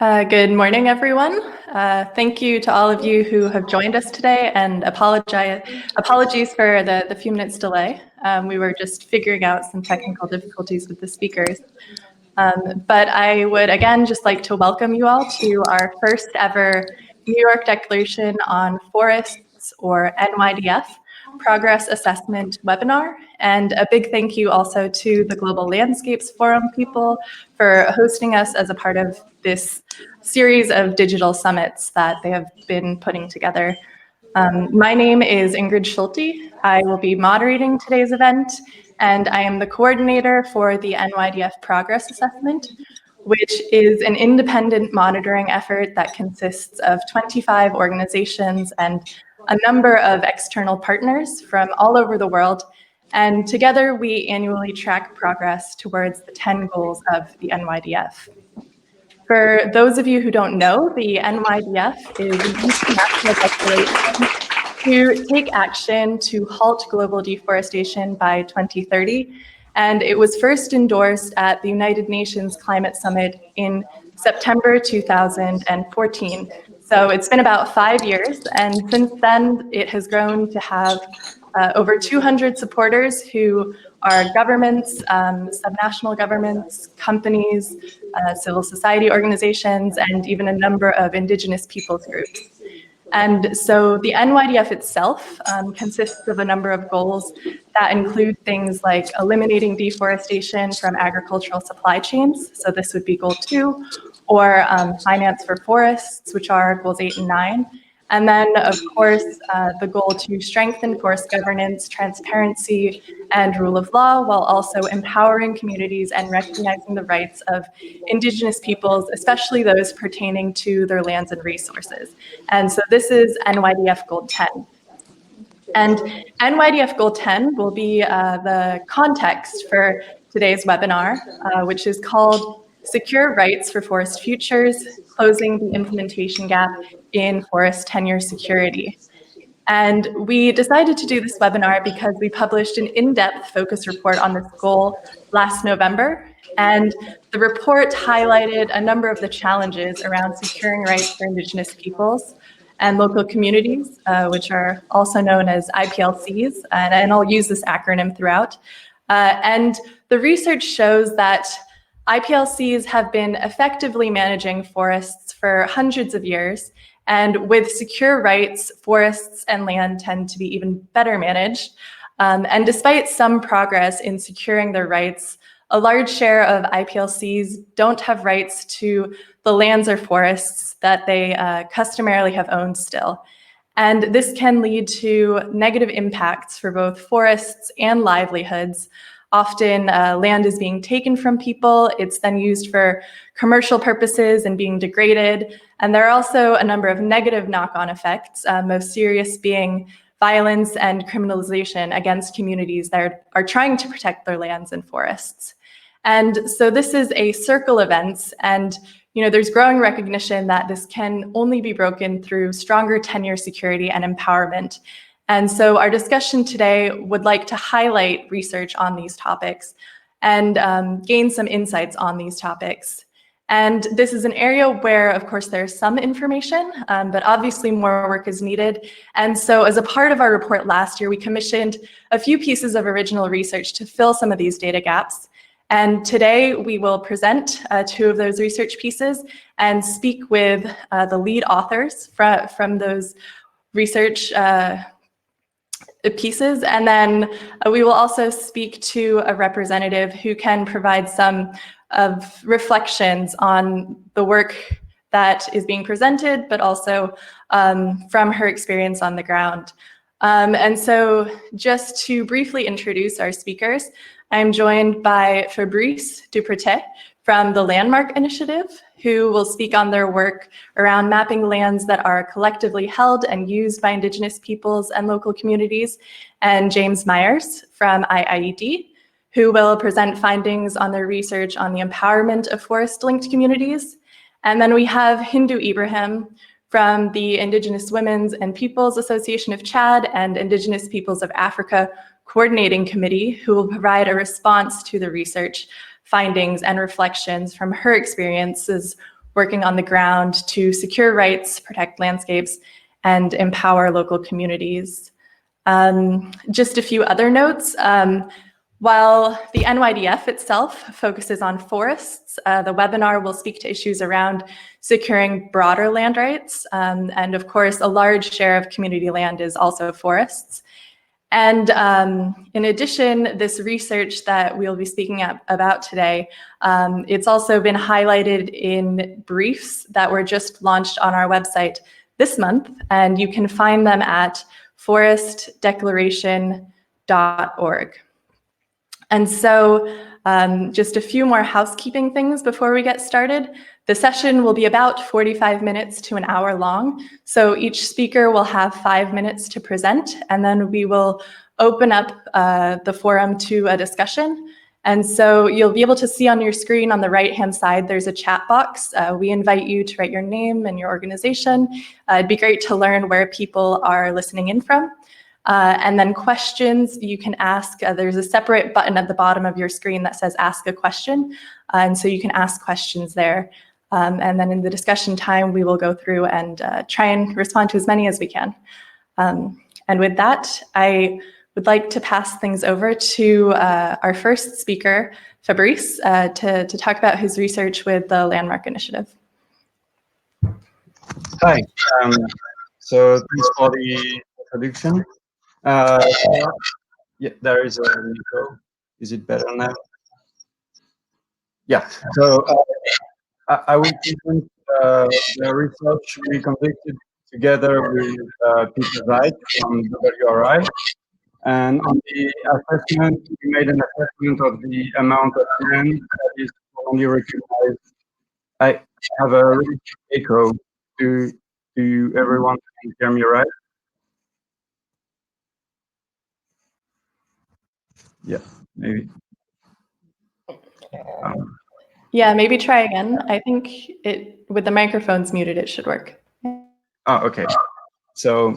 Good morning, everyone. Thank you to all of you who have joined us today, and apologies for the few minutes delay. We were just figuring out some technical difficulties with the speakers. But I would again just like to welcome you all to our first ever New York Declaration on Forests, or NYDF, Progress Assessment webinar. And a big thank you also to the Global Landscapes Forum people for hosting us as a part of this series of digital summits that they have been putting together. My name is Ingrid Schulte. I will be moderating today's event, and I am the coordinator for the NYDF Progress Assessment, which is an independent monitoring effort that consists of 25 organizations and a number of external partners from all over the world. And together we annually track progress towards the 10 goals of the NYDF. For those of you who don't know, the NYDF is an international declaration to take action to halt global deforestation by 2030. And it was first endorsed at the United Nations Climate Summit in September 2014. So it's been about 5 years, and since then it has grown to have over 200 supporters who are governments, subnational governments, companies, civil society organizations, and even a number of indigenous peoples groups. And so the NYDF itself consists of a number of goals that include things like eliminating deforestation from agricultural supply chains. So this would be goal 2, or finance for forests, which are goals 8 and 9. And then, of course, the goal to strengthen forest governance, transparency, and rule of law, while also empowering communities and recognizing the rights of indigenous peoples, especially those pertaining to their lands and resources. And so this is NYDF Goal 10. And NYDF Goal 10 will be the context for today's webinar, which is called Secure Rights for Forest Futures, Closing the Implementation Gap in Forest Tenure Security. And we decided to do this webinar because we published an in-depth focus report on this goal last November. And the report highlighted a number of the challenges around securing rights for Indigenous peoples and local communities, which are also known as IPLCs, and I'll use this acronym throughout. And the research shows that IPLCs have been effectively managing forests for hundreds of years, and with secure rights, forests and land tend to be even better managed. And despite some progress in securing their rights, a large share of IPLCs don't have rights to the lands or forests that they customarily have owned still. And this can lead to negative impacts for both forests and livelihoods. Often land is being taken from people, it's then used for commercial purposes and being degraded. And there are also a number of negative knock-on effects, most serious being violence and criminalization against communities that are trying to protect their lands and forests. And so this is a circle of events, and there's growing recognition that this can only be broken through stronger tenure security and empowerment. And so our discussion today would like to highlight research on these topics and gain some insights on these topics. And this is an area where, of course, there's some information, but obviously more work is needed. And so as a part of our report last year, we commissioned a few pieces of original research to fill some of these data gaps. And today we will present 2 of those research pieces and speak with the lead authors from those research pieces. And then we will also speak to a representative who can provide some of reflections on the work that is being presented, but also from her experience on the ground. And so just to briefly introduce our speakers, I'm joined by Fabrice Dupretet from the Landmark Initiative, who will speak on their work around mapping lands that are collectively held and used by Indigenous peoples and local communities, and James Myers from IIED, who will present findings on their research on the empowerment of forest-linked communities. And then we have Hindu Ibrahim from the Indigenous Women's and Peoples Association of Chad and Indigenous Peoples of Africa Coordinating Committee, who will provide a response to the research findings and reflections from her experiences working on the ground to secure rights, protect landscapes, and empower local communities. Just a few other notes. While the NYDF itself focuses on forests, the webinar will speak to issues around securing broader land rights. And of course, a large share of community land is also forests. And in addition, this research that we'll be speaking about today, it's also been highlighted in briefs that were just launched on our website this month, and you can find them at forestdeclaration.org. And so just a few more housekeeping things before we get started. The session will be about 45 minutes to an hour long. So each speaker will have 5 minutes to present, and then we will open up the forum to a discussion. And so you'll be able to see on your screen on the right-hand side, there's a chat box. We invite you to write your name and your organization. It'd be great to learn where people are listening in from. And then questions you can ask. There's a separate button at the bottom of your screen that says ask a question. And so you can ask questions there. And then in the discussion time, we will go through and try and respond to as many as we can. And with that, I would like to pass things over to our first speaker, Fabrice, to talk about his research with the Landmark Initiative. Hi. So thanks for the introduction. Yeah, there is a Nico. Is it better now? Yeah. So I will present the research we conducted together with Peter Wright from WRI. And on the assessment, we made an assessment of the amount of land that is only recognized. I have a really echo. Do everyone can hear me right? Yeah, maybe. Yeah, maybe try again. I think with the microphones muted, it should work. Oh, okay. So,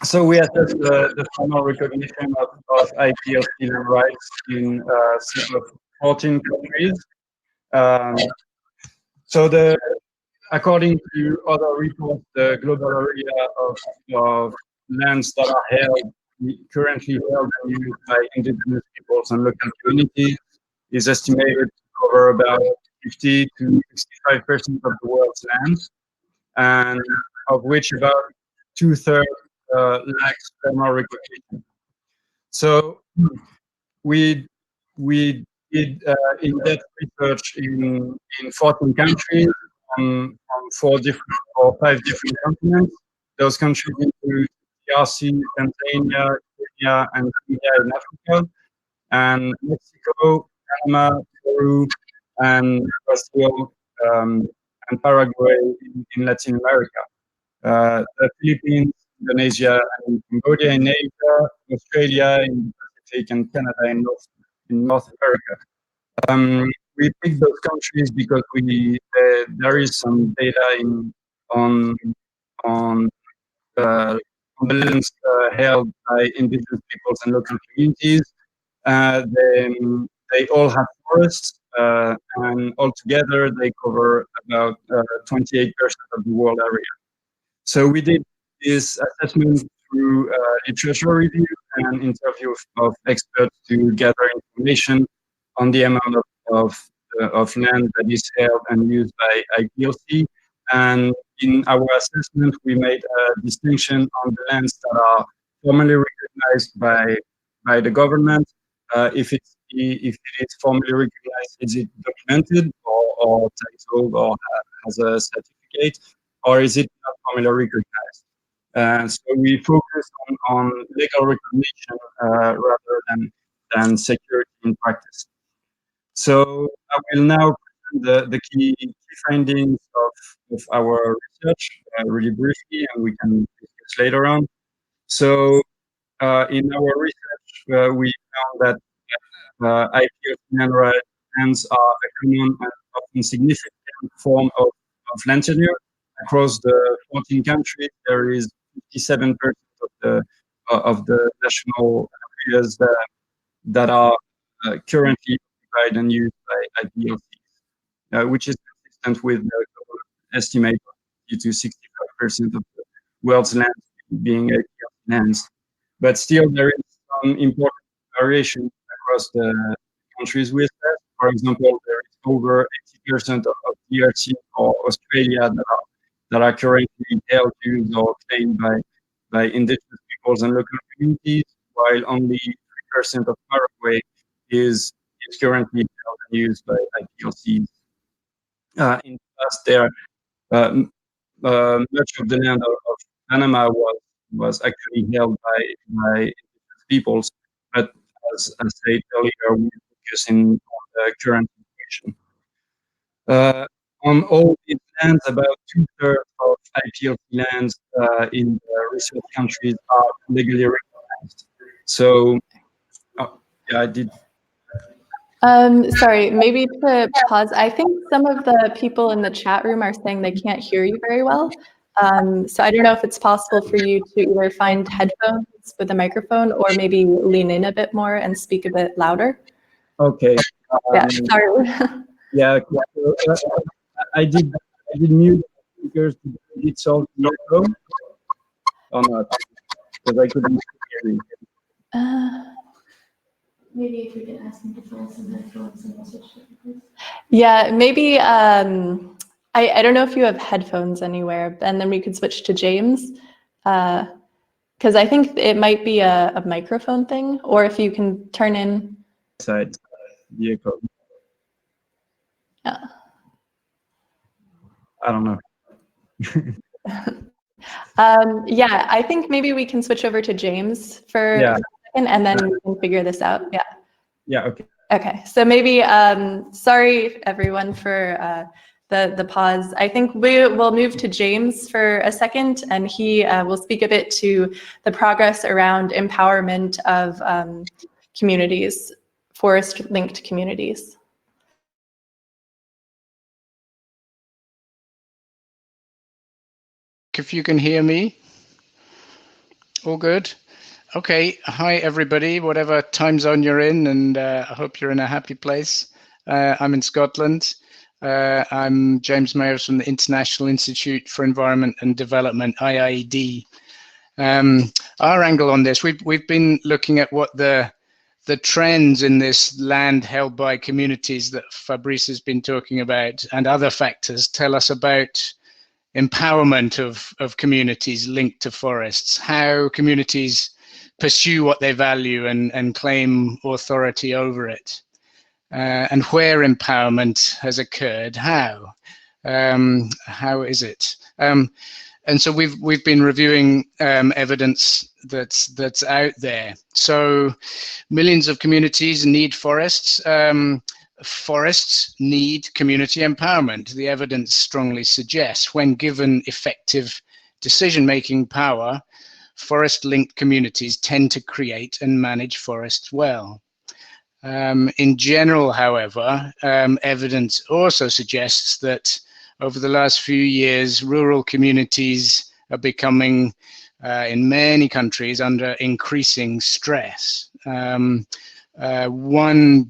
so we assessed the formal recognition of IPLC land rights in a set of 14 countries. So according to other reports, the global area of lands that are currently held and used by indigenous peoples and local communities is estimated to cover about 50 to 65% of the world's lands, and of which about 2/3 lacks formal recognition. So we did in-depth research in 14 countries on 5 different continents. Those countries include DRC, Tanzania, Kenya, and India in Africa, and Mexico, Panama, Peru, and Brazil, and Paraguay in Latin America. The Philippines, Indonesia, and Cambodia in Asia, Australia in the Pacific, and Canada in North America. We picked those countries because there is some data on the lands held by indigenous peoples and local communities. They all have forests, and altogether they cover about 28% of the world area. So we did this assessment through literature review and interview of experts to gather information on the amount of land that is held and used by IPLC. And in our assessment, we made a distinction on the lands that are formally recognized by the government. If it is formally recognized, is it documented or titled or has a certificate, or is it not formally recognized? So we focus on legal recognition rather than security in practice. So I will now present the key findings of our research really briefly, and we can discuss later on. So in our research, we found that IPLC land lands are a common and often significant form of land tenure. Across the 14 countries, there is 57% of the national areas that are currently occupied and used by IPLCs, which is consistent with the global estimate of 50 to 65% of the world's land being IPL lands. But still, there is some important variation across the countries we assess. For example, there is over 80% of DRC or Australia that are currently held, used, or claimed by indigenous peoples and local communities, while only 3% of Paraguay is currently held and used by IPLCs. In the past, there much of the land of Panama was actually held by indigenous peoples, but as I said earlier, we focus on the current situation. On all these lands, about 2/3 of IPLC lands in the research countries are legally recognized. So, yeah, I did. Sorry, maybe to pause. I think some of the people in the chat room are saying they can't hear you very well. So I don't know if it's possible for you to either find headphones with a microphone or maybe lean in a bit more and speak a bit louder. Okay. Yeah, sorry. Yeah, I did mute speakers. Did it solve the echo or not? Because I couldn't hear you. Maybe if you can ask me to find some headphones and message them. Yeah, maybe. I don't know if you have headphones anywhere, and then we could switch to James, because I think it might be a microphone thing, or if you can turn in. Side the echo. Yeah. I don't know. Yeah, I think maybe we can switch over to James for a second, and then we can figure this out. Yeah. Yeah. Okay. Okay. So maybe, sorry everyone for the pause. I think we will move to James for a second, and he will speak a bit to the progress around empowerment of communities, forest-linked communities. If you can hear me, all good. Okay, hi everybody, whatever time zone you're in, and I hope you're in a happy place. I'm in Scotland. I'm James Mayers from the International Institute for Environment and Development, IIED. Our angle on this, we've been looking at what the trends in this land held by communities that Fabrice has been talking about and other factors tell us about empowerment of communities linked to forests, how communities pursue what they value and claim authority over it, and where empowerment has occurred, how is it? And so we've been reviewing evidence that's out there. So millions of communities need forests. Forests need community empowerment. The evidence strongly suggests when given effective decision-making power, forest-linked communities tend to create and manage forests well. In general, however, evidence also suggests that over the last few years, rural communities are becoming, in many countries, under increasing stress. One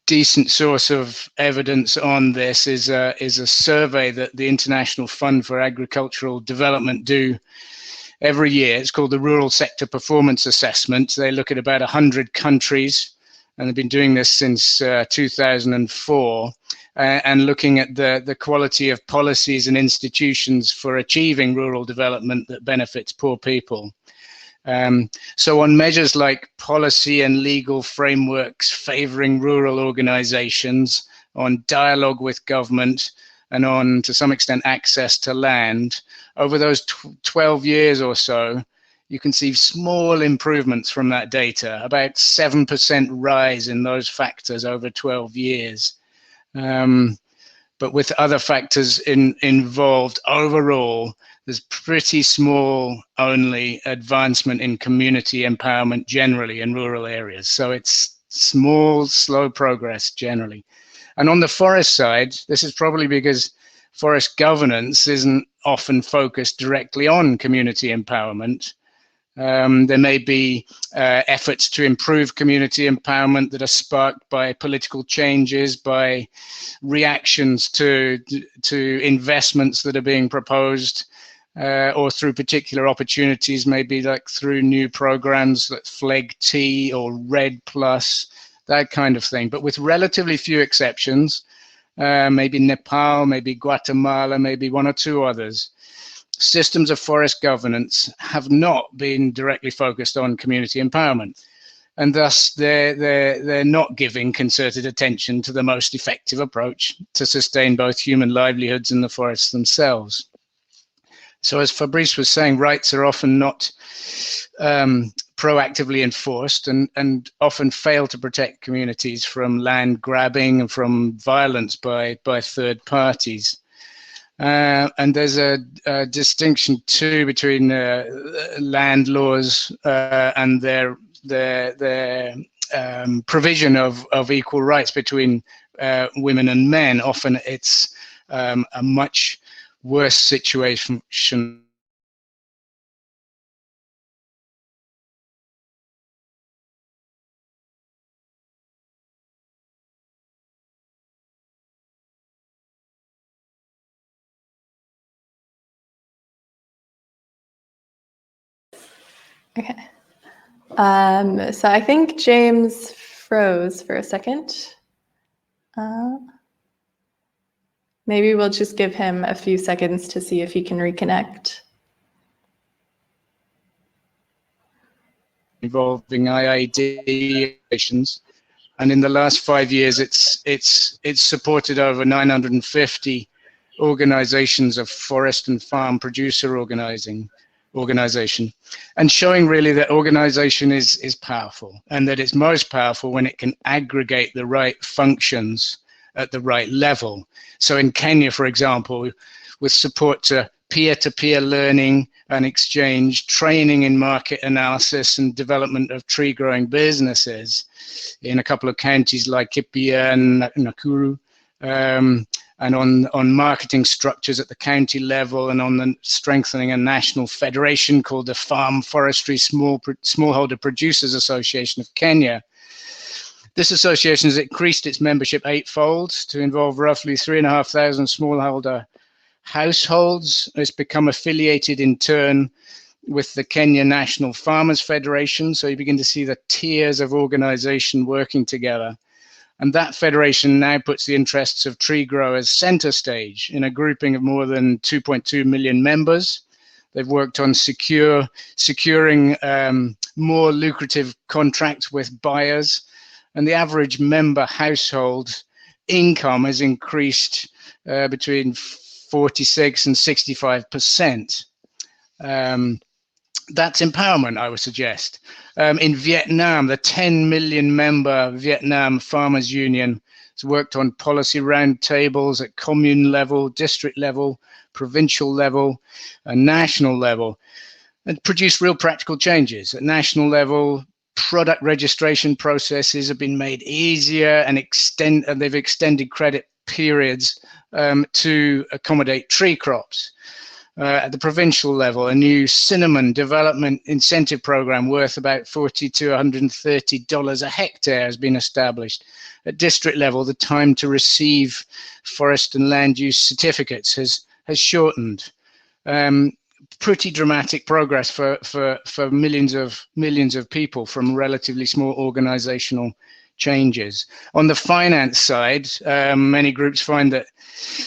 decent source of evidence on this is a survey that the International Fund for Agricultural Development do every year. It's called the Rural Sector Performance Assessment. They look at about 100 countries, and they've been doing this since 2004, and looking at the quality of policies and institutions for achieving rural development that benefits poor people. So on measures like policy and legal frameworks favoring rural organizations, on dialogue with government, and on, to some extent, access to land, over those 12 years or so, you can see small improvements from that data, about 7% rise in those factors over 12 years. But with other factors involved, overall, there's pretty small only advancement in community empowerment generally in rural areas. So it's small, slow progress generally. And on the forest side, this is probably because forest governance isn't often focused directly on community empowerment. There may be efforts to improve community empowerment that are sparked by political changes, by reactions to investments that are being proposed, or through particular opportunities, maybe like through new programs like FLEG-T or RED+, that kind of thing. But with relatively few exceptions, maybe Nepal, maybe Guatemala, maybe one or two others, systems of forest governance have not been directly focused on community empowerment, and thus they're not giving concerted attention to the most effective approach to sustain both human livelihoods and the forests themselves. So as Fabrice was saying, rights are often not proactively enforced and often fail to protect communities from land grabbing and from violence by third parties. And there's a distinction too between land laws and their provision of equal rights between women and men. Often it's a much worse situation. Okay. So I think James froze for a second. Maybe we'll just give him a few seconds to see if he can reconnect. Involving IIED relations, and in the last 5 years, it's supported over 950 organizations of forest and farm producer organization, and showing really that organization is powerful, and that it's most powerful when it can aggregate the right functions at the right level. So in Kenya, for example, with support to peer-to-peer learning and exchange, training in market analysis and development of tree growing businesses in a couple of counties like Kipia and Nakuru, and on marketing structures at the county level, and on the strengthening a national federation called the Farm Forestry Smallholder Producers Association of Kenya. This association has increased its membership 8-fold to involve roughly 3,500 smallholder households. It's become affiliated in turn with the Kenya National Farmers Federation. So you begin to see the tiers of organization working together. And that federation now puts the interests of tree growers center stage in a grouping of more than 2.2 million members. They've worked on securing more lucrative contracts with buyers. And the average member household income has increased between 46 and 65%. That's empowerment, I would suggest. In Vietnam, the 10 million member Vietnam Farmers Union has worked on policy roundtables at commune level, district level, provincial level, and national level, and produced real practical changes. At national level, product registration processes have been made easier, and they've extended credit periods to accommodate tree crops. At the provincial level, a new cinnamon development incentive program worth about $40 to $130 a hectare has been established. At district level, the time to receive forest and land use certificates has shortened. Pretty dramatic progress for millions of people from relatively small organizational changes. On the finance side, many groups find that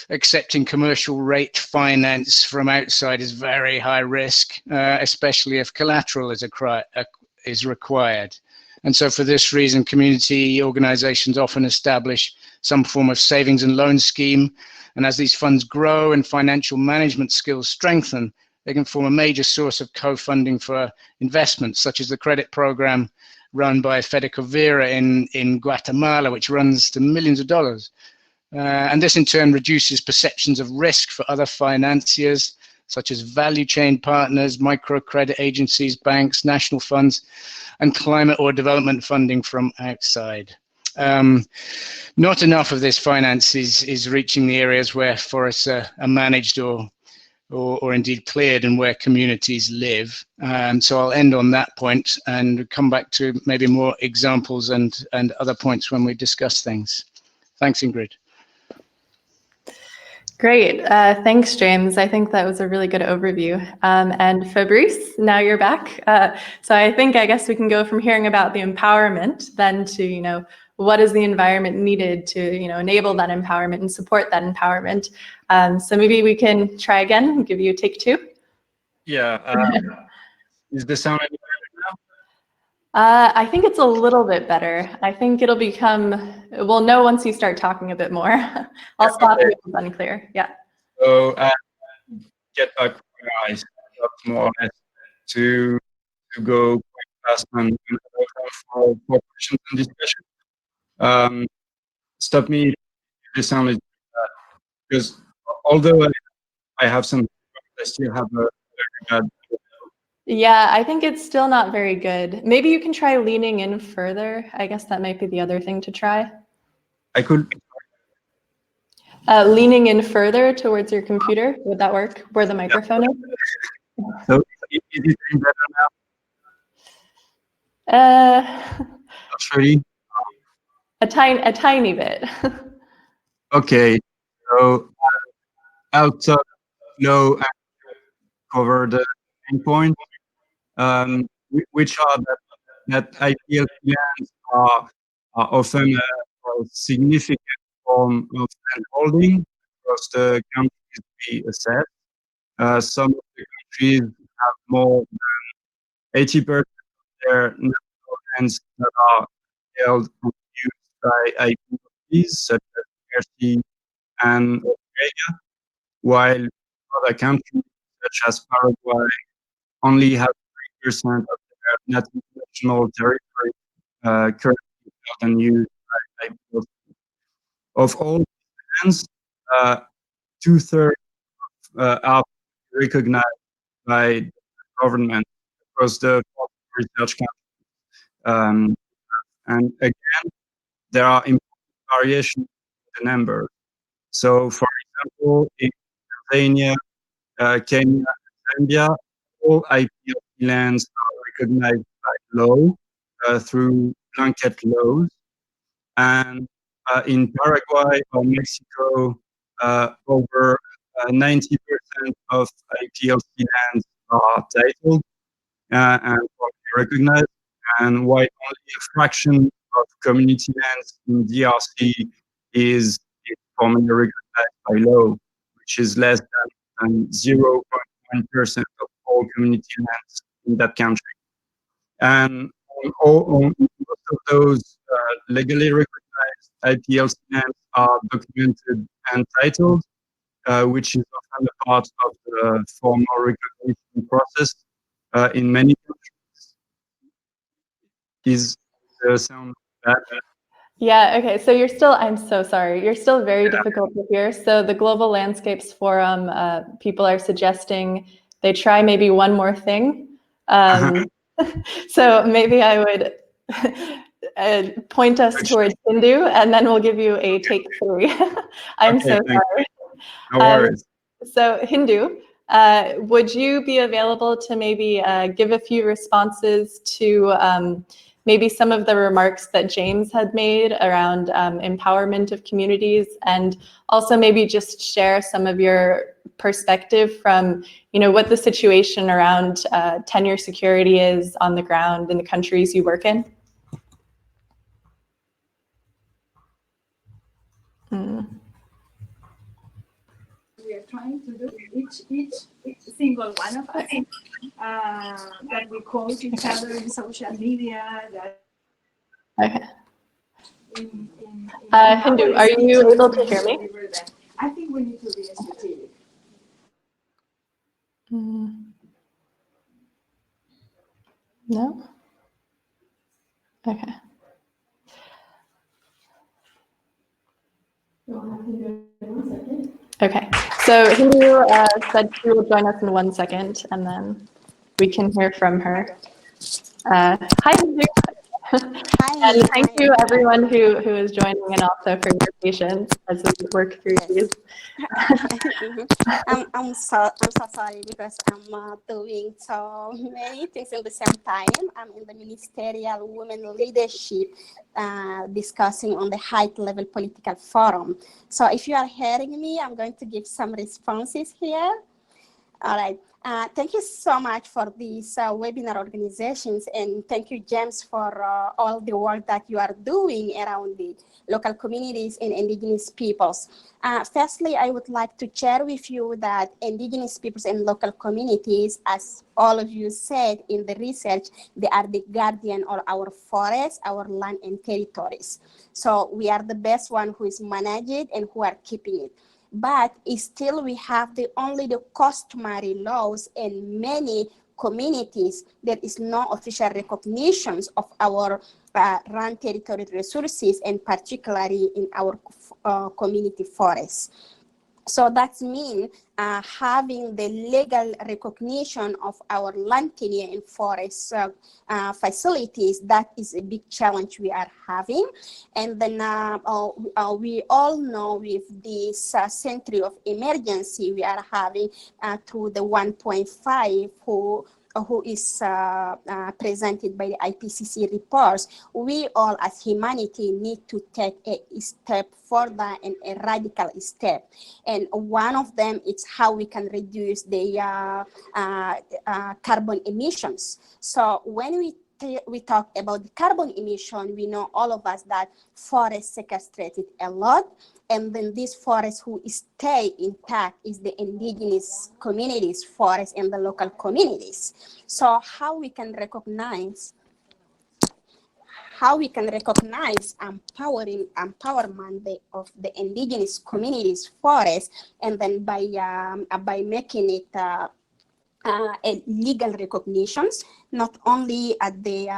accepting commercial rate finance from outside is very high risk, especially if collateral is required. And so for this reason, community organizations often establish some form of savings and loan scheme. And as these funds grow and financial management skills strengthen, they can form a major source of co-funding for investments, such as the credit program run by Fedecovera in Guatemala, which runs to millions of dollars. And this in turn reduces perceptions of risk for other financiers, such as value chain partners, microcredit agencies, banks, national funds, and climate or development funding from outside. Not enough of this finance is reaching the areas where forests are managed or or indeed cleared, and where communities live. So I'll end on that point and come back to maybe more examples and other points when we discuss things. Thanks, Ingrid. Great. Thanks, James. I think that was a really good overview. And Fabrice, now you're back. So I guess we can go from hearing about the empowerment then to, what is the environment needed to, enable that empowerment and support that empowerment. So maybe we can try again and give you a take two. Yeah. Is the sound any better now? I think it's a little bit better. I think it'll we'll know once you start talking a bit more. I'll stop you if it's unclear. Yeah. So get back where I stopped more or less to go quite fast and for questions and discussion. Stop me if the sound is bad, because although I have some, I still have a very bad. Yeah, I think it's still not very good. Maybe you can try leaning in further. I guess that might be the other thing to try. I could. Leaning in further towards your computer, would that work? Where the microphone is? So is it any better now? Not really. A tiny bit. Okay, so I'll talk low and cover the main point, which are that IPL plans are often a significant form of landholding across the countries we assess. Some of the countries have more than 80% of their natural lands that are held and used by IPLs, such as DRC and Australia, while other countries, such as Paraguay, only have 3% of their national territory currently held and used by IPLs. Of all lands, 2/3 are recognized by the government across the research countries. And again, there are important variations in the number. So, for example, in Tanzania, Kenya, and Zambia, all IPL lands are recognized by law through blanket laws. And in Paraguay or Mexico, over 90% of IPLC lands are titled and recognized, and while only a fraction of community lands in DRC is formally recognized by law, which is less than 0.1% of all community lands in that country. And on most of those legally recognized IPLC lands are documented and titled, which is often a part of the formal recognition process in many countries. Is the sound bad? Yeah, okay, so I'm so sorry. You're still very difficult to hear. So the Global Landscapes Forum, people are suggesting they try maybe one more thing. So maybe I would point us towards Hindu, and then we'll give you a take three. I'm so sorry. No worries. So Hindu, would you be available to maybe give a few responses to maybe some of the remarks that James had made around empowerment of communities, and also maybe just share some of your perspective from, what the situation around tenure security is on the ground in the countries you work in? We are trying to do each single one of us that we quote each other in social media. That Okay. in Hindu, are you able to hear me? I think we need to be strategic. No? Okay. Okay, so Hindu said she will join us in 1 second, and then we can hear from her. Hi, Hindu. Hi. And thank you everyone who is joining and also for your patience as we work through these. I'm so sorry because I'm doing so many things at the same time. I'm in the ministerial women leadership discussing on the high level political forum. So if you are hearing me, I'm going to give some responses here. All right. Thank you so much for these webinar organizations, and thank you, James, for all the work that you are doing around the local communities and indigenous peoples. Firstly, I would like to share with you that indigenous peoples and local communities, as all of you said in the research, they are the guardian of our forests, our land and territories. So we are the best one who is managing it and who are keeping it. But still we have only the customary laws in many communities. There is no official recognition of our land territory resources, and particularly in our community forests. So that means having the legal recognition of our land tenure and forest facilities, that is a big challenge we are having. And then we all know with this century of emergency we are having through the 1.5 who is presented by the IPCC reports, we all as humanity need to take a step further and a radical step. And one of them is how we can reduce the carbon emissions. So when we talk about the carbon emission, we know all of us that forests sequestrated a lot. And then these forests who stay intact is the indigenous communities, forests, and the local communities. So how we can recognize empowerment of the indigenous communities, forests, and then by making it a legal recognitions, not only at the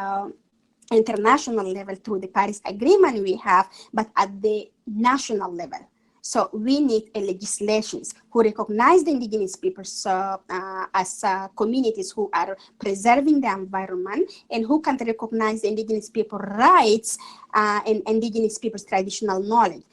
international level through the Paris Agreement we have, but at the national level. So we need a legislations who recognize the indigenous peoples as communities who are preserving the environment, and who can recognize the indigenous people rights and indigenous people's traditional knowledge.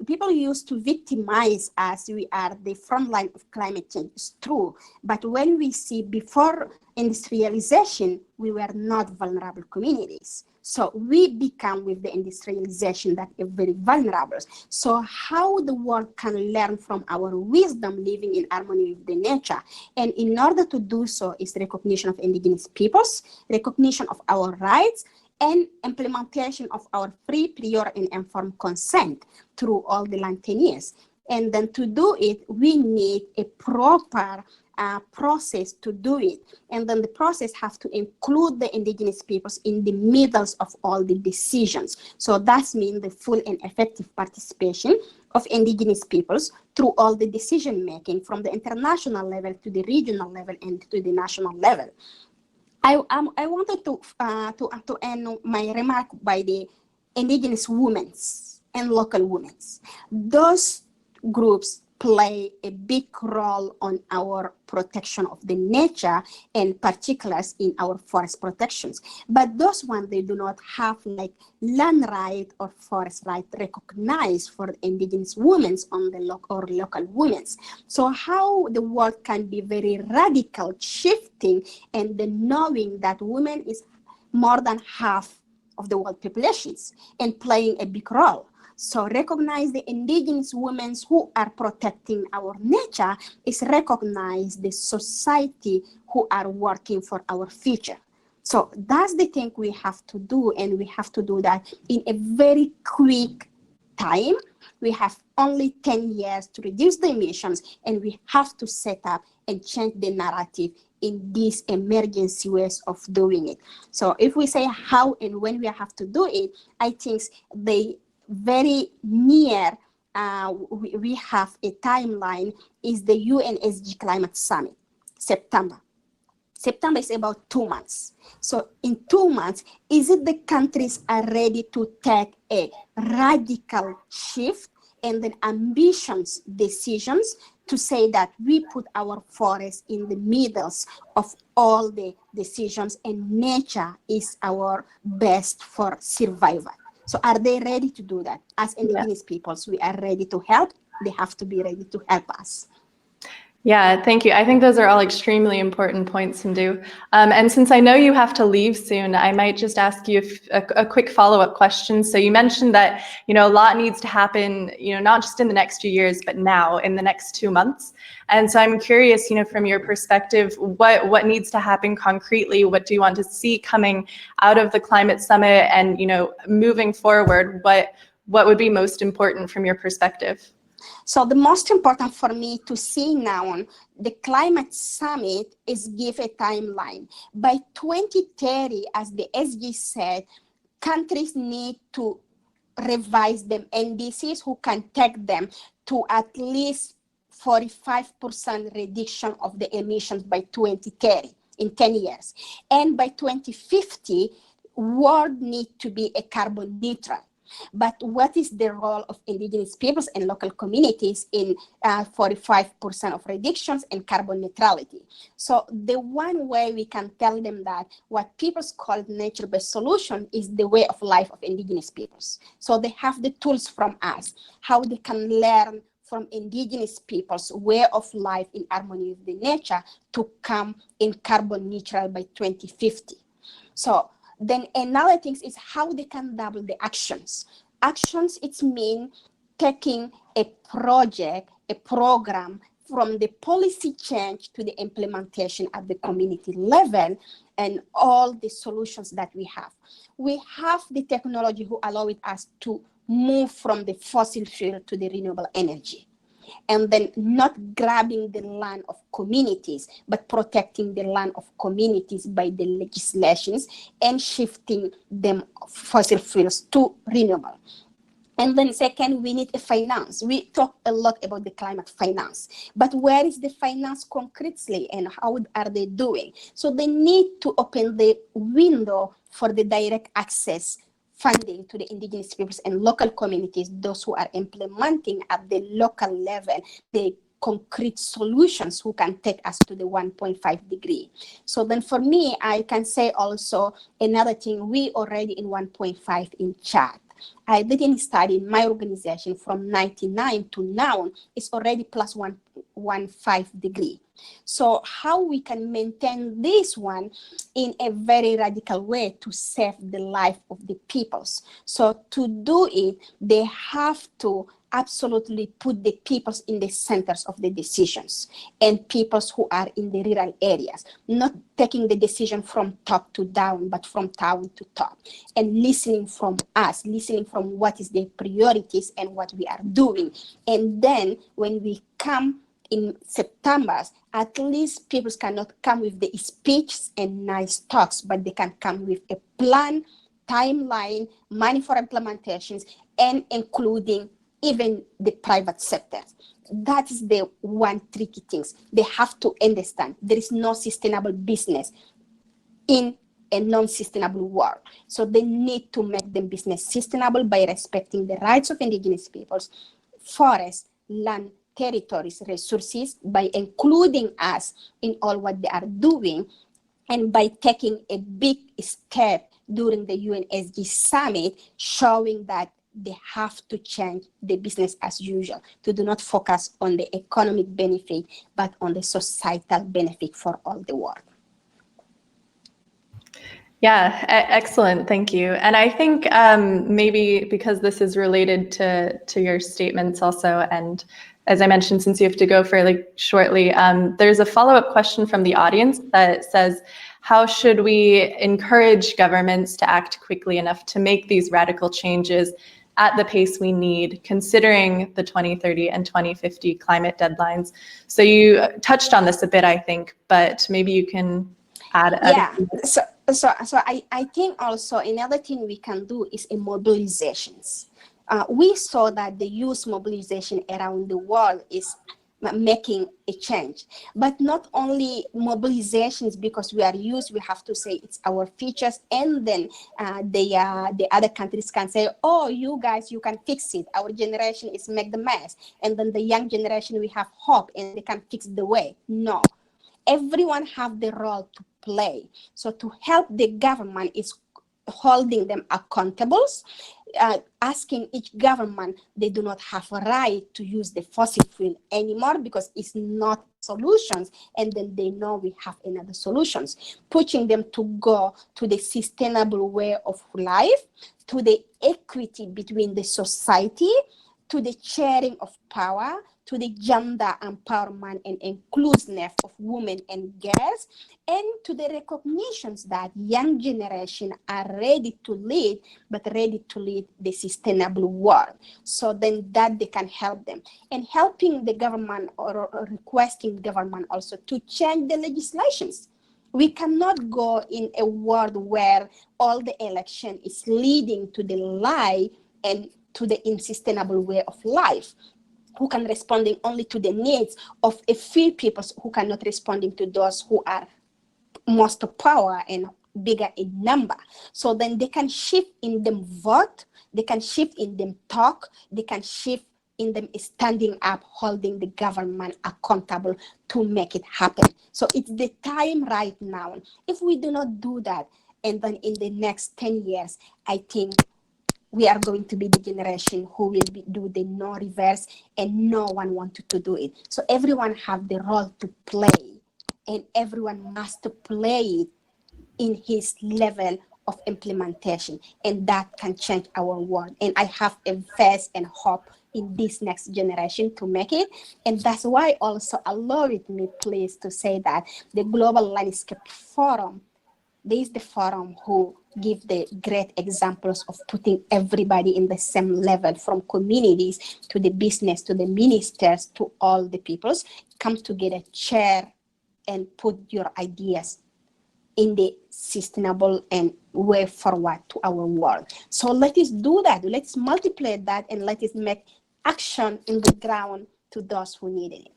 People used to victimize us, we are the front line of climate change. It's true, but when we see before industrialization, we were not vulnerable communities. So we become with the industrialization that are very vulnerable. So how the world can learn from our wisdom living in harmony with the nature? And in order to do so is recognition of indigenous peoples, recognition of our rights, and implementation of our free, prior, and informed consent through all the land tenures. And then to do it, we need a proper process to do it. And then the process has to include the indigenous peoples in the middle of all the decisions. So that means the full and effective participation of indigenous peoples through all the decision making, from the international level to the regional level and to the national level. I wanted to end my remark by the indigenous women and local women. Those groups play a big role on our protection of the nature, and particulars in our forest protections. But those ones, they do not have like land right or forest right recognized for indigenous women on the local women. So how the world can be very radical shifting, and the knowing that women is more than half of the world populations and playing a big role. So recognize the indigenous women who are protecting our nature is recognize the society who are working for our future. So that's the thing we have to do, and we have to do that in a very quick time. We have only 10 years to reduce the emissions, and we have to set up and change the narrative in these emergency ways of doing it. So if we say how and when we have to do it, I think they very near, we have a timeline, is the UNSG Climate Summit, September. September is about 2 months. So in 2 months, is it the countries are ready to take a radical shift and then ambitious decisions to say that we put our forests in the middles of all the decisions, and nature is our best for survival. So are they ready to do that? As indigenous peoples, we are ready to help. They have to be ready to help us. Yeah, thank you. I think those are all extremely important points, Hindu. And since I know you have to leave soon, I might just ask you a quick follow-up question. So you mentioned that, a lot needs to happen, not just in the next few years, but now in the next 2 months. And so I'm curious, from your perspective, what needs to happen concretely? What do you want to see coming out of the climate summit? And, moving forward, what would be most important from your perspective? So the most important for me to see now, the climate summit is give a timeline. By 2030, as the SG said, countries need to revise them, NDCs who can take them to at least 45% reduction of the emissions by 2030 in 10 years. And by 2050, world need to be a carbon neutral. But what is the role of indigenous peoples and local communities in 45% of reductions and carbon neutrality? So the one way we can tell them that what peoples call nature-based solution is the way of life of indigenous peoples. So they have the tools from us, how they can learn from indigenous people's way of life in harmony with the nature to come in carbon neutral by 2050. So then another thing is how they can double the actions. Actions, it's mean taking a project, a program from the policy change to the implementation at the community level and all the solutions that we have. We have the technology who allow us to move from the fossil fuel to the renewable energy. And then not grabbing the land of communities, but protecting the land of communities by the legislations and shifting them fossil fuels to renewable. And then second, we need a finance. We talk a lot about the climate finance, but where is the finance concretely and how are they doing? So they need to open the window for the direct access funding to the indigenous peoples and local communities, those who are implementing at the local level the concrete solutions who can take us to the 1.5 degree. So then for me, I can say also another thing, we already in 1.5 in Chad. I didn't study in my organization from 99 to now, it's already plus 1.15 degree. So how we can maintain this one in a very radical way to save the life of the peoples. So to do it, they have to absolutely put the peoples in the centers of the decisions and peoples who are in the rural areas, not taking the decision from top to down, but from down to top, and listening from us, listening from what is the priorities and what we are doing. And then when we come in September, at least people cannot come with the speeches and nice talks, but they can come with a plan, timeline, money for implementations, and including even the private sector. That is the one tricky thing. They have to understand there is no sustainable business in a non-sustainable world. So they need to make them business sustainable by respecting the rights of indigenous peoples, forests, land, territories, resources, by including us in all what they are doing, and by taking a big step during the UNSG summit, showing that they have to change the business as usual, to do not focus on the economic benefit, but on the societal benefit for all the world. Yeah, excellent. Thank you. And I think maybe because this is related to your statements also, and as I mentioned, since you have to go fairly shortly, there's a follow-up question from the audience that says, how should we encourage governments to act quickly enough to make these radical changes at the pace we need, considering the 2030 and 2050 climate deadlines? So you touched on this a bit, I think, but maybe you can add. So I think also another thing we can do is a mobilizations. We saw that the youth mobilization around the world is making a change. But not only mobilizations, because we are used, we have to say it's our features, and then the other countries can say, oh, you guys, you can fix it. Our generation is make the mess. And then the young generation, we have hope and they can fix the way. No, everyone have the role to play. So to help the government is holding them accountable, asking each government they do not have a right to use the fossil fuel anymore because it's not solutions, and then they know we have another solutions, pushing them to go to the sustainable way of life, to the equity between the society, to the sharing of power, to the gender empowerment and inclusiveness of women and girls, and to the recognitions that young generation are ready to lead, but ready to lead the sustainable world. So then that they can help them. And helping the government or requesting government also to change the legislations. We cannot go in a world where all the election is leading to the lie and to the unsustainable way of life, who can responding only to the needs of a few people, who cannot responding to those who are most power and bigger in number. So then they can shift in them vote, they can shift in them talk, they can shift in them standing up, holding the government accountable to make it happen. So it's the time right now. If we do not do that, and then in the next 10 years, I think we are going to be the generation who will do the no reverse, and no one wanted to do it. So everyone have the role to play, and everyone must play it in his level of implementation, and that can change our world. And I have a faith and hope in this next generation to make it. And that's why also allow it me please to say that the Global Landscape Forum, this is the forum who give the great examples of putting everybody in the same level, from communities to the business, to the ministers, to all the peoples, come together, share, and put your ideas in the sustainable and way forward to our world. So let us do that. Let's multiply that, and let us make action in the ground to those who need it.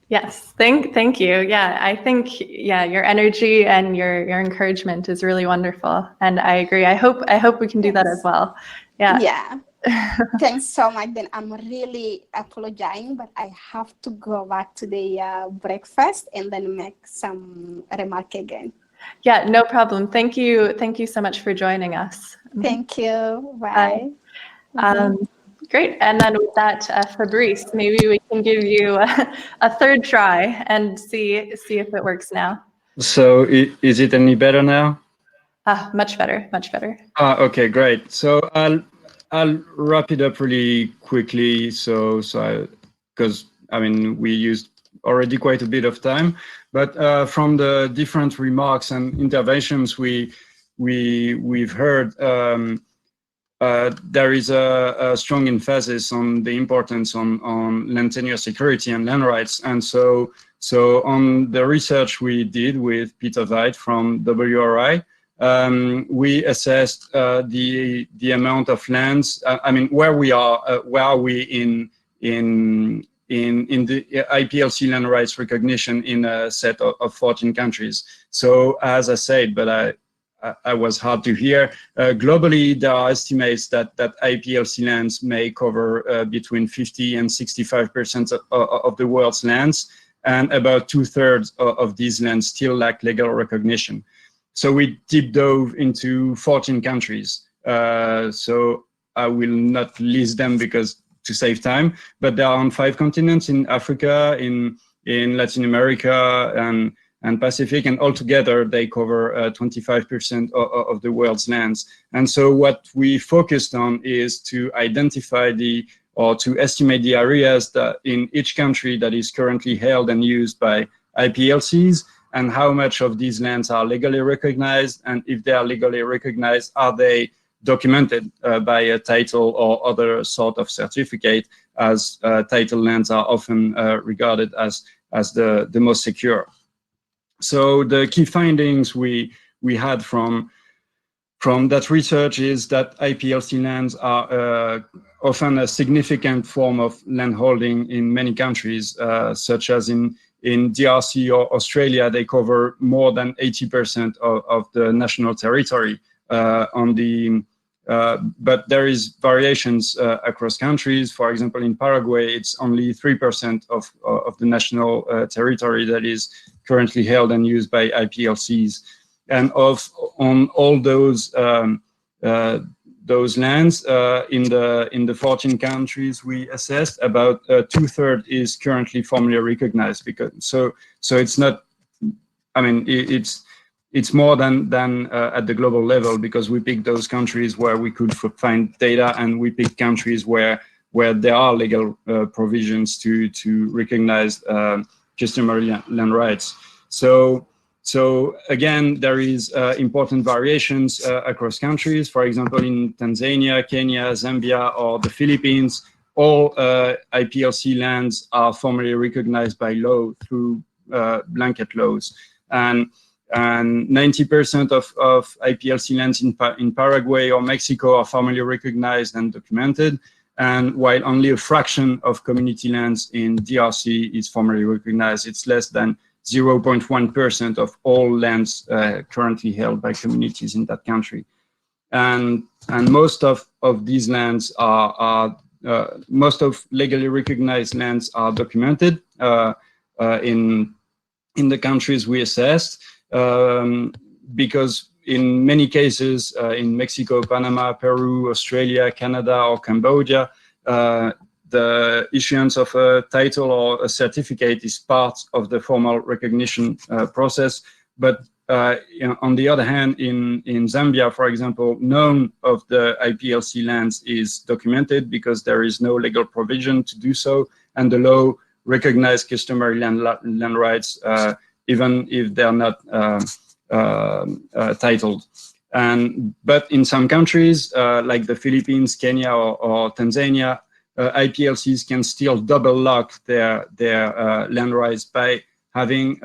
Yes, thank you. Yeah, I think your energy and your encouragement is really wonderful, and I agree. I hope we can do that as well. Yeah. Thanks so much. Then I'm really apologizing, but I have to go back to the breakfast and then make some remark again. Yeah, no problem. Thank you so much for joining us. Thank you. Bye. Great. And then with that, Fabrice, maybe we can give you a third try and see if it works now. So is it any better now? Much better, much better. Okay, great. So I'll wrap it up really quickly. Because I mean, we used already quite a bit of time, but from the different remarks and interventions we've heard, there is a strong emphasis on the importance on land tenure security and land rights. And so on the research we did with Peter Veit from WRI, we assessed the amount of lands. I mean, where are we in the IPLC land rights recognition in a set of 14 countries. So as I said, but I was hard to hear. Globally, there are estimates that IPLC lands may cover between 50 and 65% of the world's lands, and about 2/3 of these lands still lack legal recognition. So we deep dove into 14 countries. So I will not list them to save time, but they are on 5 continents: in Africa, in Latin America, and Pacific, and altogether they cover 25% of the world's lands. And so what we focused on is to identify to estimate the areas that in each country that is currently held and used by IPLCs, and how much of these lands are legally recognized, and if they are legally recognized, are they documented by a title or other sort of certificate, as title lands are often regarded as the most secure. So the key findings we had from that research is that IPLC lands are often a significant form of landholding in many countries, such as in DRC or Australia. They cover more than 80% of the national territory but there is variations across countries. For example, in Paraguay, it's only 3% of the national territory that is currently held and used by IPLCs. And on all those lands in the 14 countries we assessed, about 2/3 is currently formally recognized. So it's not. I mean, it's more than at the global level, because we picked those countries where we could find data, and we picked countries where there are legal provisions to recognize customary land rights. So again, there is important variations across countries. For example, in Tanzania, Kenya, Zambia, or the Philippines, all IPLC lands are formally recognized by law through blanket laws. And 90% of IPLC lands in Paraguay or Mexico are formally recognized and documented. And while only a fraction of community lands in DRC is formally recognized, it's less than 0.1% of all lands currently held by communities in that country. And most of these lands most of legally recognized lands are documented in the countries we assessed. Because in many cases, in Mexico, Panama, Peru, Australia, Canada, or Cambodia, the issuance of a title or a certificate is part of the formal recognition process. But on the other hand, in Zambia, for example, none of the IPLC lands is documented because there is no legal provision to do so, and the law recognizes customary land rights even if they're not titled. But in some countries, like the Philippines, Kenya, or Tanzania, IPLCs can still double lock their land rights by having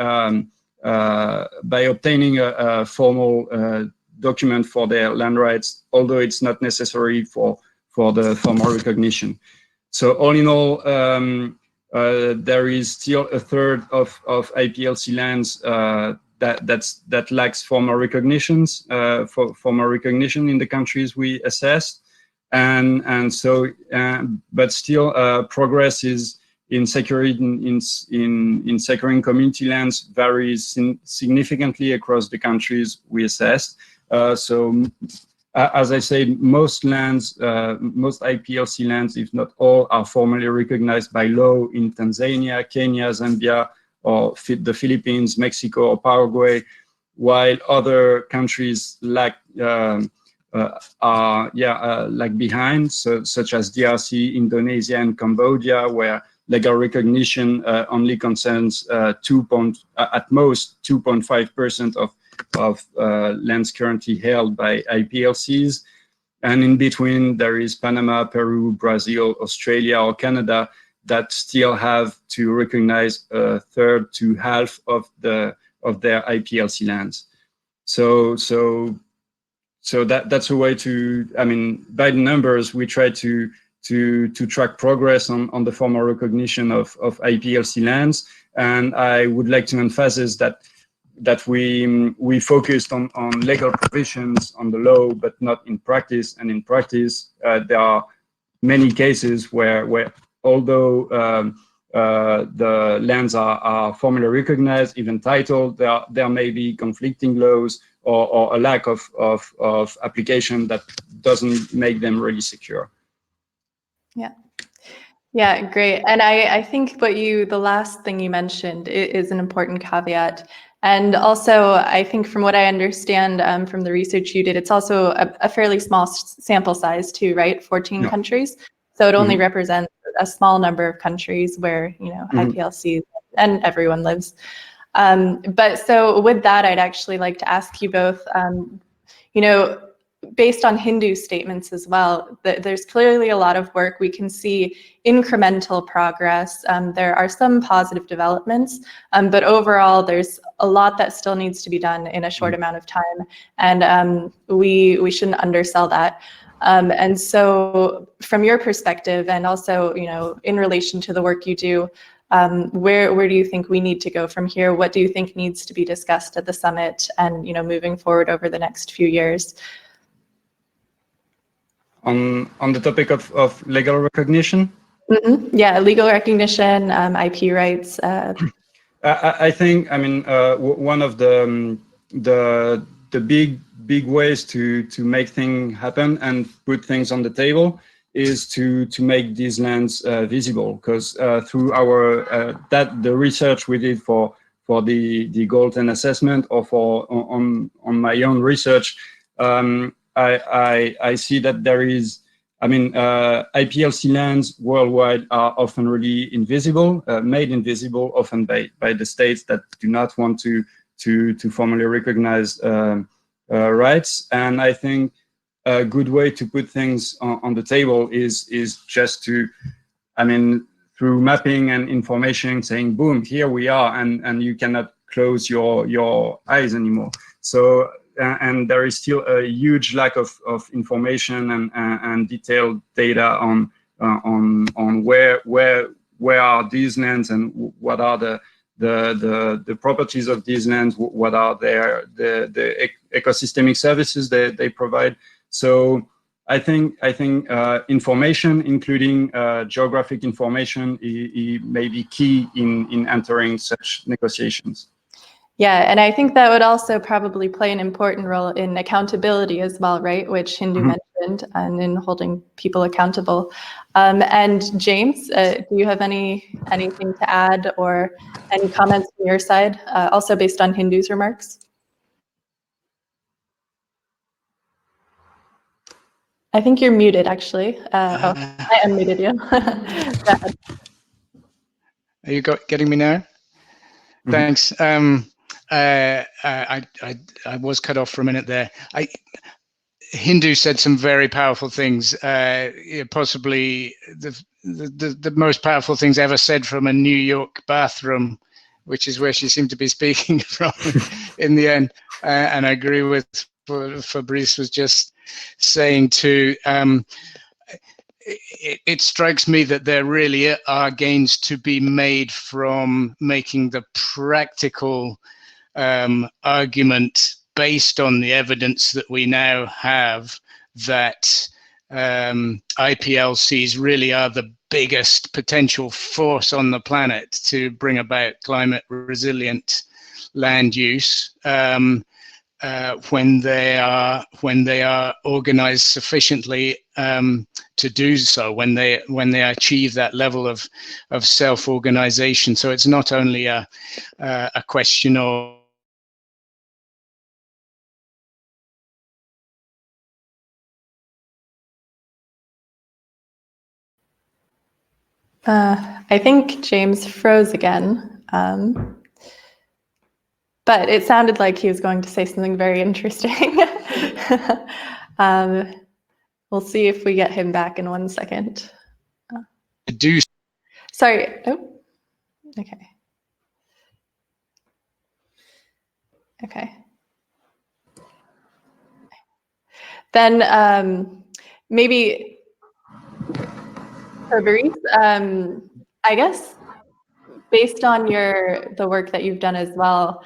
by obtaining a formal document for their land rights, although it's not necessary for the formal recognition. So all in all, there is still 1/3 of IPLC lands that lacks formal recognition in the countries we assessed, and so but still progress is in securing community lands varies significantly across the countries we assessed. So as I said, most IPLC lands, if not all, are formally recognized by law in Tanzania, Kenya, Zambia, or the Philippines, Mexico, or Paraguay, while other countries lag behind, such as DRC, Indonesia, and Cambodia, where legal recognition only concerns at most 2.5% of lands currently held by IPLCs. And in between, there is Panama, Peru, Brazil, Australia, or Canada that still have to recognize 1/3 to half of their IPLC lands. So that's a way to, I mean, by the numbers, we try to track progress on the formal recognition of IPLC lands. And I would like to emphasize that we focused on legal provisions on the law, but not in practice. And in practice, there are many cases where although the lands are formally recognized, even titled, there may be conflicting laws or a lack of application that doesn't make them really secure. Yeah, great. And I think the last thing you mentioned is an important caveat. And also, I think from what I understand from the research you did, it's also a fairly small sample size too, right? 14 countries. So it only represents a small number of countries where, IPLC and everyone lives. But so with that, I'd actually like to ask you both, based on Hindu statements as well, there's clearly a lot of work. We can see incremental progress. There are some positive developments, but overall, there's a lot that still needs to be done in a short amount of time, and we shouldn't undersell that. And so from your perspective, and also, in relation to the work you do, where do you think we need to go from here? What do you think needs to be discussed at the summit and, moving forward over the next few years? On the topic of legal recognition? Mm-hmm. Yeah, legal recognition, IP rights. I think, one of the big ways to make things happen and put things on the table is to make these lands visible, because through our the research we did for the Golden assessment, or on my own research, I see that there is, IPLC lands worldwide are often really invisible, made invisible often by the states that do not want to formally recognize rights. And I think a good way to put things on the table is just to, through mapping and information, saying, boom, here we are, and you cannot close your eyes anymore. So and there is still a huge lack of information and detailed data on where are these lands, and what are the properties of these lands, what are the ecosystemic services they provide. So I think information, including geographic information, may be key in entering such negotiations. Yeah, and I think that would also probably play an important role in accountability as well, right? Which Hindu mentioned, and in holding people accountable. And James, do you have anything to add, or any comments from your side, also based on Hindu's remarks? I think you're muted, actually. I unmuted you. Go ahead. Are you getting me now? Thanks. I was cut off for a minute there. Hindu said some very powerful things, possibly the most powerful things ever said from a New York bathroom, which is where she seemed to be speaking from in the end. And I agree with what Fabrice was just saying too. It strikes me that there really are gains to be made from making the practical argument based on the evidence that we now have, that IPLCs really are the biggest potential force on the planet to bring about climate resilient land use, when they are organized sufficiently to do so, when they achieve that level of self-organization. So it's not only a question of I think James froze again, but it sounded like he was going to say something very interesting. We'll see if we get him back in 1 second. Sorry. Oh, okay. Okay. Then maybe Fabrice, I guess based on the work that you've done as well,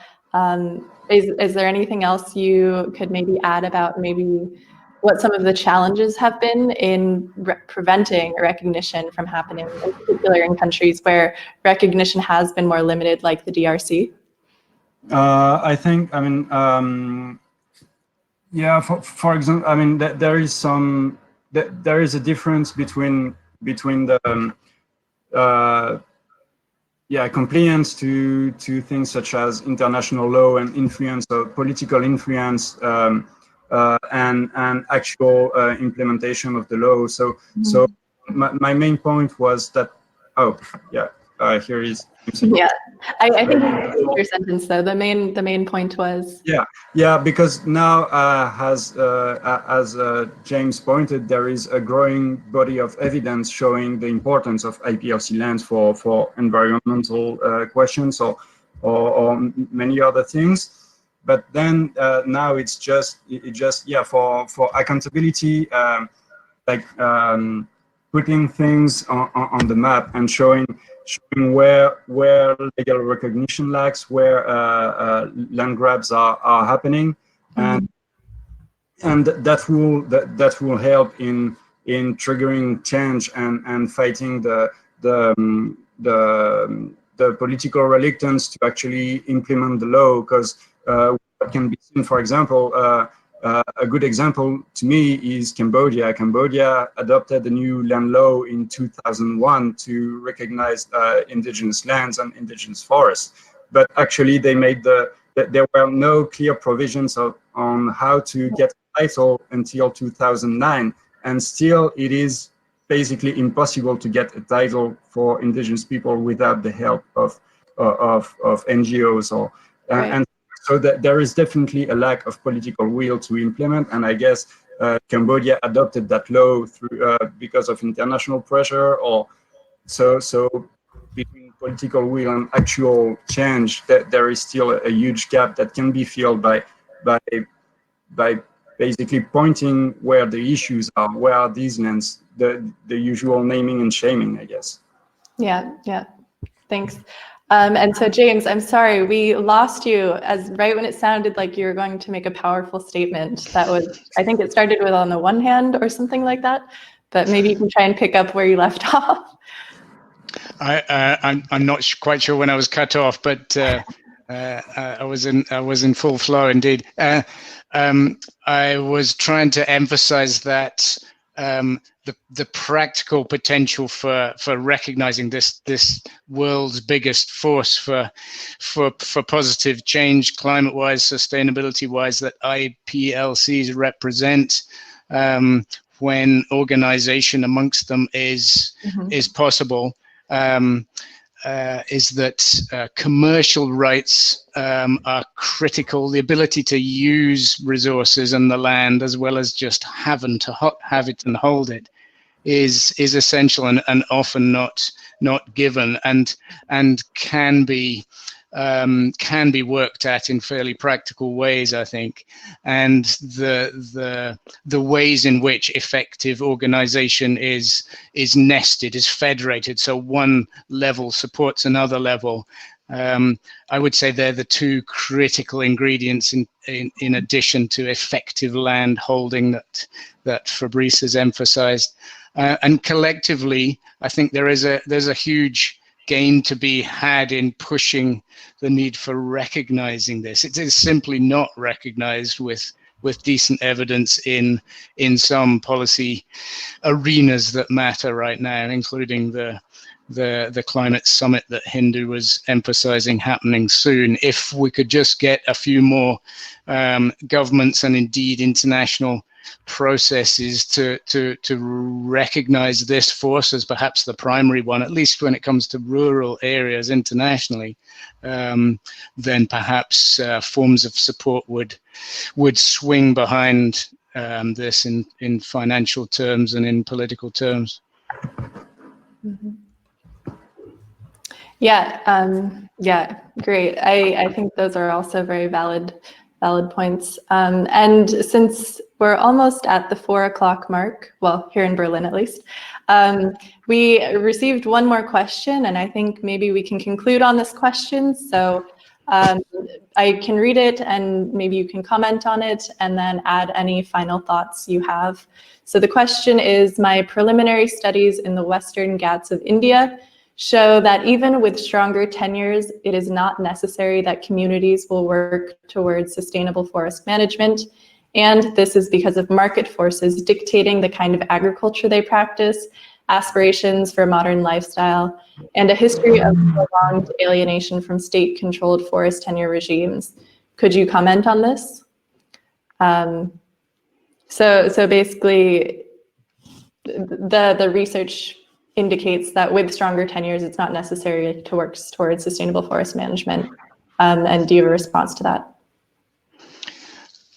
is there anything else you could maybe add about maybe what some of the challenges have been in preventing recognition from happening, in particular in countries where recognition has been more limited, like the DRC? I think, yeah, for example, there is a difference between the compliance to things such as international law and influence, or political influence, and actual implementation of the law. So my main point was that, here is. Yeah, I think your sentence though. The main point was. Yeah, because now, as James pointed, there is a growing body of evidence showing the importance of IPLC lands for environmental questions or many other things. But then now it's just for accountability. putting things on the map and showing where legal recognition lacks, where land grabs are happening, and that will help in triggering change and fighting the political reluctance to actually implement the law. Because what can be seen, for example, a good example to me is Cambodia. Cambodia adopted a new land law in 2001 to recognize indigenous lands and indigenous forests. But actually, they made there were no clear provisions on how to get a title until 2009, and still it is basically impossible to get a title for indigenous people without the help of NGOs or Right. and so that there is definitely a lack of political will to implement, and I guess Cambodia adopted that law through because of international pressure, or so between political will and actual change, that there is still a huge gap that can be filled by basically pointing where the issues are, where are these lands, the usual naming and shaming, I guess. Yeah, thanks. And so James, I'm sorry, we lost you right when it sounded like you were going to make a powerful statement. That was, I think it started with on the one hand or something like that, but maybe you can try and pick up where you left off. I'm not quite sure when I was cut off, but I was in full flow indeed. I was trying to emphasize that the practical potential for recognizing this world's biggest force for positive change, climate-wise, sustainability-wise, that IPLCs represent, when organization amongst them is possible, is that commercial rights are critical. The ability to use resources and the land, as well as just have it and hold it, is essential and often not given, and can be worked at in fairly practical ways, I think. And the ways in which effective organization is nested, is federated, so one level supports another level. I would say they're the two critical ingredients in addition to effective land holding that Fabrice has emphasized. And collectively, I think there's a huge gain to be had in pushing the need for recognizing this. It is simply not recognized with decent evidence in some policy arenas that matter right now, including the climate summit that Hindu was emphasizing happening soon. If we could just get a few more governments and indeed international processes to recognize this force as perhaps the primary one, at least when it comes to rural areas internationally, then perhaps forms of support would swing behind this in financial terms and in political terms. Yeah, great. I think those are also very valid points. And since we're almost at the 4 o'clock mark, well, here in Berlin at least, we received one more question, and I think maybe we can conclude on this question. So I can read it and maybe you can comment on it and then add any final thoughts you have. So the question is, my preliminary studies in the Western Ghats of India show that even with stronger tenures, it is not necessary that communities will work towards sustainable forest management. And this is because of market forces dictating the kind of agriculture they practice, aspirations for modern lifestyle, and a history of prolonged alienation from state-controlled forest tenure regimes. Could you comment on this? So basically, the research indicates that with stronger tenures, it's not necessary to work towards sustainable forest management. And do you have a response to that?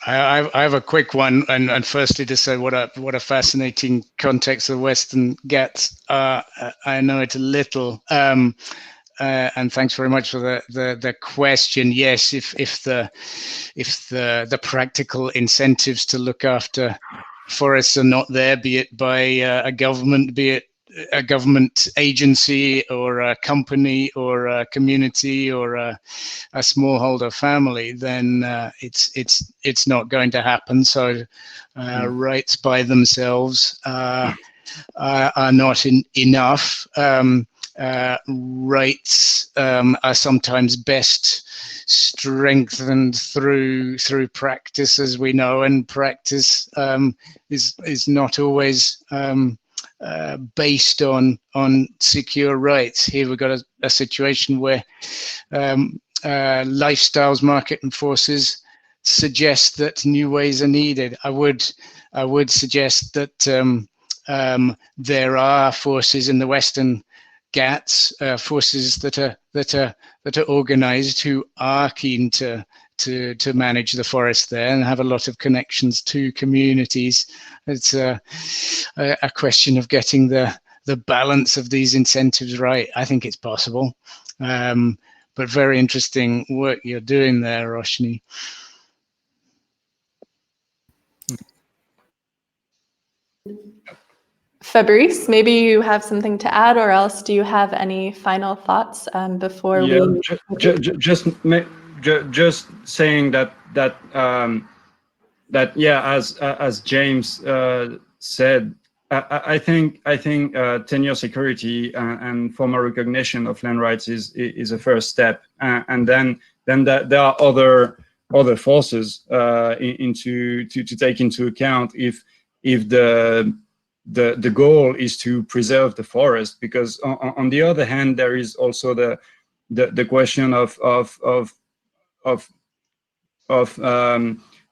I have a quick one, and firstly to say what a fascinating context the Western Ghats are. I know it a little, and thanks very much for the question. Yes, if the practical incentives to look after forests are not there, be it by a government, be it a government agency or a company or a community or a smallholder family, then it's not going to happen. So rights by themselves are not enough. Rights are sometimes best strengthened through practice, as we know, and practice is not always based on secure rights. Here we've got a situation where lifestyles, market and forces suggest that new ways are needed. I would suggest that there are forces in the Western Ghats, forces that are organized, who are keen to manage the forest there and have a lot of connections to communities. It's a question of getting the balance of these incentives right. I think it's possible, but very interesting work you're doing there, Roshni. Fabrice, maybe you have something to add, or else do you have any final thoughts before we? Just saying that yeah, as James said, I think tenure security and formal recognition of land rights is a first step, and then there are other forces to take into account if the goal is to preserve the forest, because on the other hand, there is also the question of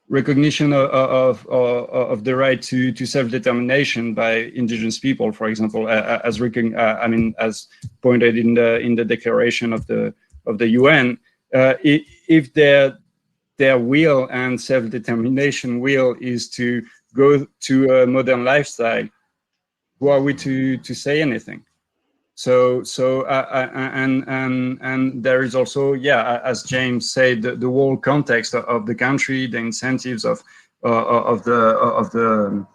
recognition of the right to self-determination by indigenous people, for example, as pointed in the declaration of the UN. If their will and self-determination will is to go to a modern lifestyle, who are we to say anything? So and there is also, yeah, as James said, the whole context of the country, the incentives of the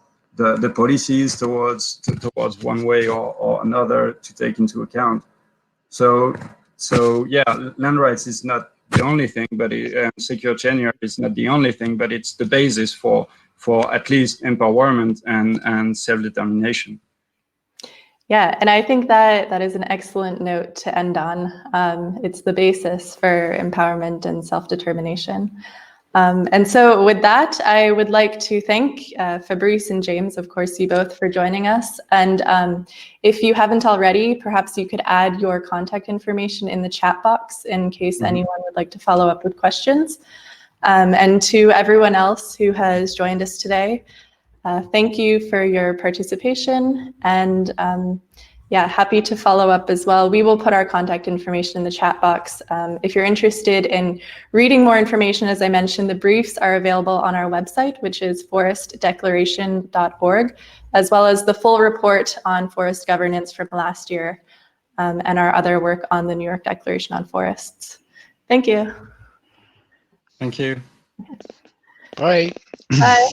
policies towards one way or another to take into account. So yeah, land rights is not the only thing, but secure tenure is not the only thing, but it's the basis for at least empowerment and self-determination. Yeah, and I think that is an excellent note to end on. It's the basis for empowerment and self-determination. And so with that, I would like to thank Fabrice and James, of course, you both, for joining us. And if you haven't already, perhaps you could add your contact information in the chat box in case anyone would like to follow up with questions. And to everyone else who has joined us today, thank you for your participation, and yeah, happy to follow up as well. We will put our contact information in the chat box. If you're interested in reading more information, as I mentioned, the briefs are available on our website, which is forestdeclaration.org, as well as the full report on forest governance from last year, and our other work on the New York Declaration on Forests. Thank you. Thank you. Bye. Bye.